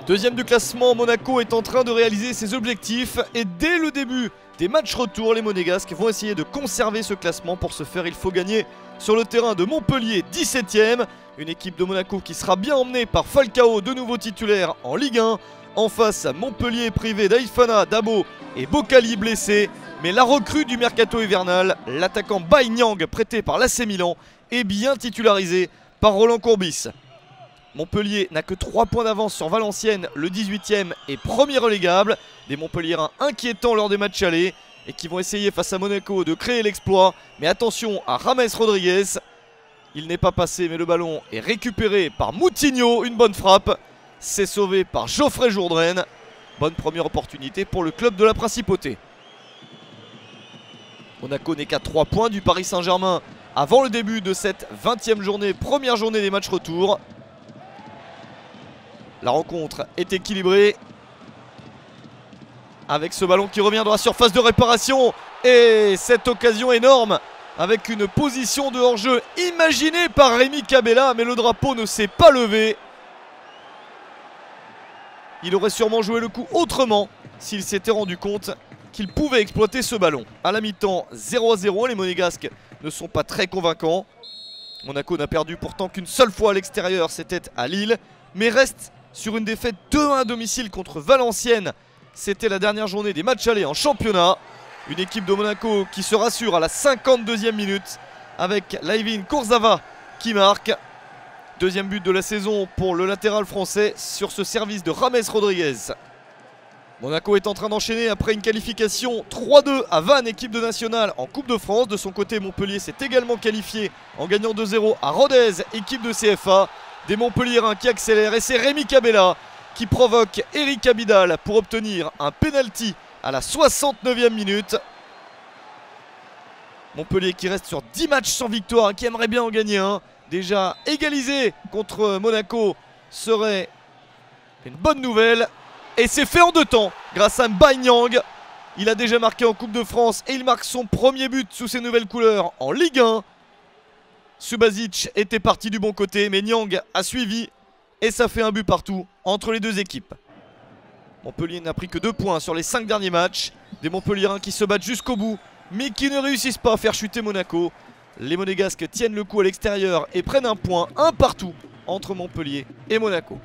Deuxième du classement, Monaco est en train de réaliser ses objectifs et dès le début des matchs retour, les Monégasques vont essayer de conserver ce classement. Pour ce faire, il faut gagner sur le terrain de Montpellier, 17ème. Une équipe de Monaco qui sera bien emmenée par Falcao, de nouveau titulaire en Ligue 1. En face, Montpellier privé d'Aïfana, Dabo et Boccali blessés. Mais la recrue du mercato hivernal, l'attaquant Bai Niang, prêté par l'AC Milan, est bien titularisé par Roland Courbis. Montpellier n'a que 3 points d'avance sur Valenciennes, le 18ème et premier relégable. Des Montpelliérains inquiétants lors des matchs allés et qui vont essayer face à Monaco de créer l'exploit. Mais attention à James Rodriguez. Il n'est pas passé mais le ballon est récupéré par Moutinho. Une bonne frappe. C'est sauvé par Geoffrey Jourdain. Bonne première opportunité pour le club de la Principauté. Monaco n'est qu'à 3 points du Paris Saint-Germain avant le début de cette 20e journée, première journée des matchs retour. La rencontre est équilibrée avec ce ballon qui revient dans la surface de réparation et cette occasion énorme avec une position de hors-jeu imaginée par Rémi Cabella, mais le drapeau ne s'est pas levé. Il aurait sûrement joué le coup autrement s'il s'était rendu compte qu'il pouvait exploiter ce ballon. À la mi-temps, 0-0, les Monégasques ne sont pas très convaincants. Monaco n'a perdu pourtant qu'une seule fois à l'extérieur, c'était à Lille, mais reste sur une défaite 2-1 à domicile contre Valenciennes. C'était la dernière journée des matchs allés en championnat. Une équipe de Monaco qui se rassure à la 52e minute avec Layvin Kurzawa qui marque. Deuxième but de la saison pour le latéral français sur ce service de James Rodriguez. Monaco est en train d'enchaîner après une qualification 3-2 à Vannes, équipe de nationale en Coupe de France. De son côté, Montpellier s'est également qualifié en gagnant 2-0 à Rodez, équipe de CFA. Des Montpelliérains qui accélèrent et c'est Rémi Cabella qui provoque Eric Abidal pour obtenir un penalty à la 69e minute. Montpellier qui reste sur 10 matchs sans victoire, qui aimerait bien en gagner un. Déjà égalisé contre Monaco serait une bonne nouvelle. Et c'est fait en 2 temps grâce à Bai Niang. Il a déjà marqué en Coupe de France et il marque son premier but sous ses nouvelles couleurs en Ligue 1. Subasic était parti du bon côté, mais Niang a suivi et ça fait un but partout entre les deux équipes. Montpellier n'a pris que 2 points sur les 5 derniers matchs. Des Montpelliérains qui se battent jusqu'au bout, mais qui ne réussissent pas à faire chuter Monaco. Les Monégasques tiennent le coup à l'extérieur et prennent un point, un partout entre Montpellier et Monaco.